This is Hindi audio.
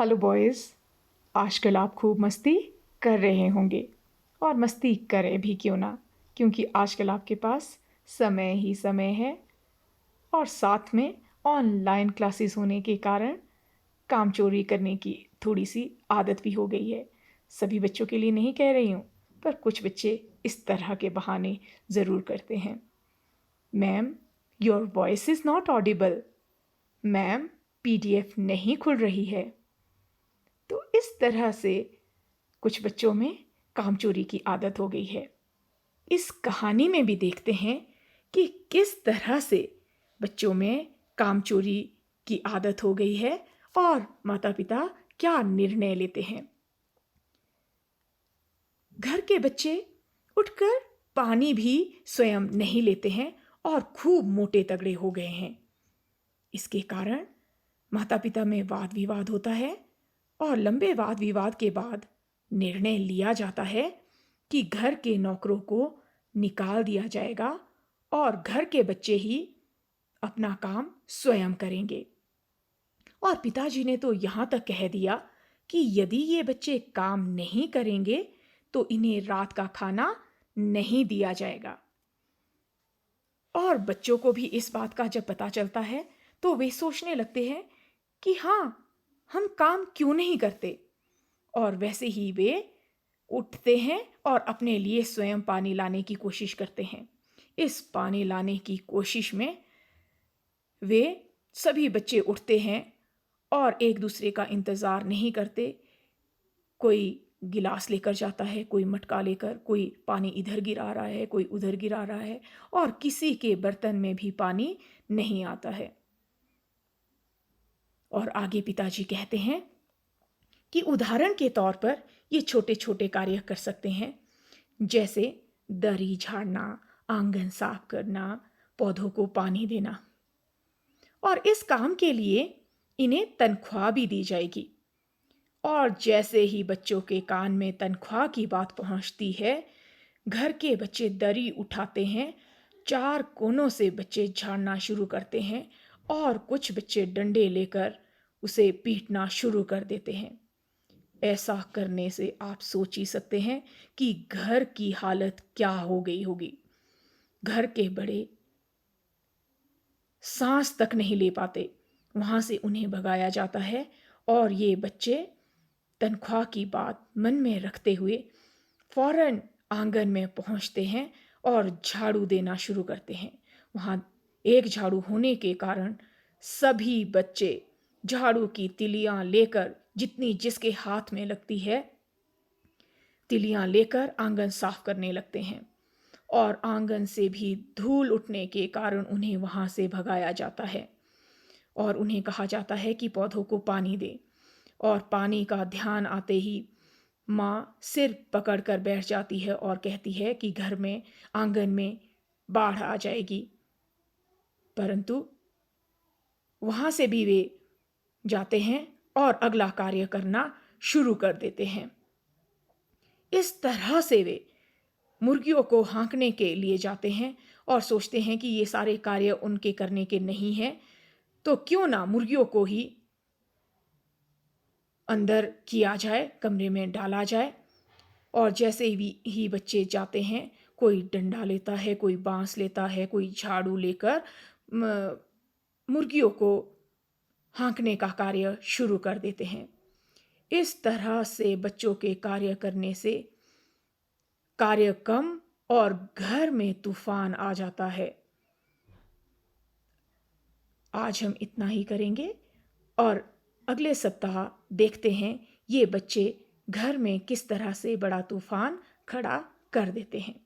Hello boys. आजकल आप खूब मस्ती कर रहे होंगे और मस्ती करें भी क्यों ना, क्योंकि आजकल आपके पास समय ही समय है और साथ में ऑनलाइन क्लासेस होने के कारण काम चोरी करने की थोड़ी सी आदत भी हो गई है। सभी बच्चों के लिए नहीं कह रही हूँ, पर कुछ बच्चे इस तरह के बहाने ज़रूर करते हैं। Ma'am, your voice is not Audible. Ma'am, PDF नहीं खुल रही है। तो इस तरह से कुछ बच्चों में कामचोरी की आदत हो गई है। इस कहानी में भी देखते हैं कि किस तरह से बच्चों में कामचोरी की आदत हो गई है और माता-पिता क्या निर्णय लेते हैं। घर के बच्चे उठकर पानी भी स्वयं नहीं लेते हैं और खूब मोटे तगड़े हो गए हैं। इसके कारण माता-पिता में वाद-विवाद होता है और लंबे वाद-विवाद के बाद निर्णय लिया जाता है कि घर के नौकरों को निकाल दिया जाएगा और घर के बच्चे ही अपना काम स्वयं करेंगे। और पिताजी ने तो यहाँ तक कह दिया कि यदि ये बच्चे काम नहीं करेंगे तो इन्हें रात का खाना नहीं दिया जाएगा। और बच्चों को भी इस बात का जब पता चलता है तो वे सोचने लगते हैं कि हाँ, हम काम क्यों नहीं करते। और वैसे ही वे उठते हैं और अपने लिए स्वयं पानी लाने की कोशिश करते हैं। इस पानी लाने की कोशिश में वे सभी बच्चे उठते हैं और एक दूसरे का इंतज़ार नहीं करते। कोई गिलास लेकर जाता है, कोई मटका लेकर, कोई पानी इधर गिरा रहा है, कोई उधर गिरा रहा है और किसी के बर्तन में भी पानी नहीं आता है। और आगे पिताजी कहते हैं कि उदाहरण के तौर पर ये छोटे-छोटे कार्य कर सकते हैं, जैसे दरी झाड़ना, आंगन साफ करना, पौधों को पानी देना। और इस काम के लिए इन्हें तनख्वाह भी दी जाएगी। और जैसे ही बच्चों के कान में तनख्वाह की बात पहुंचती है, घर के बच्चे दरी उठाते हैं, चार कोनों से बच्चे झाड़ना शुरू करते हैं और कुछ बच्चे डंडे लेकर उसे पीटना शुरू कर देते हैं। ऐसा करने से आप सोच ही सकते हैं कि घर की हालत क्या हो गई होगी। घर के बड़े सांस तक नहीं ले पाते, वहां से उन्हें भगाया जाता है और ये बच्चे तनख्वाह की बात मन में रखते हुए फौरन आंगन में पहुंचते हैं और झाड़ू देना शुरू करते हैं। वहां एक झाड़ू होने के कारण सभी बच्चे झाड़ू की तिलियां लेकर, जितनी जिसके हाथ में लगती है, तिलियां लेकर आंगन साफ करने लगते हैं। और आंगन से भी धूल उठने के कारण उन्हें वहां से भगाया जाता है और उन्हें कहा जाता है कि पौधों को पानी दे। और पानी का ध्यान आते ही माँ सिर पकड़कर बैठ जाती है और कहती है कि घर में, आंगन में बाढ़ आ जाएगी। परंतु वहां से भी वे जाते हैं और अगला कार्य करना शुरू कर देते हैं। इस तरह से वे मुर्गियों को हाँकने के लिए जाते हैं और सोचते हैं कि ये सारे कार्य उनके करने के नहीं हैं, तो क्यों ना मुर्गियों को ही अंदर किया जाए, कमरे में डाला जाए। और जैसे ही बच्चे जाते हैं, कोई डंडा लेता है, कोई बांस लेता है, कोई झाड़ू लेकर मुर्गियों को हाँकने का कार्य शुरू कर देते हैं। इस तरह से बच्चों के कार्य करने से कार्य कम और घर में तूफान आ जाता है। आज हम इतना ही करेंगे और अगले सप्ताह देखते हैं ये बच्चे घर में किस तरह से बड़ा तूफान खड़ा कर देते हैं।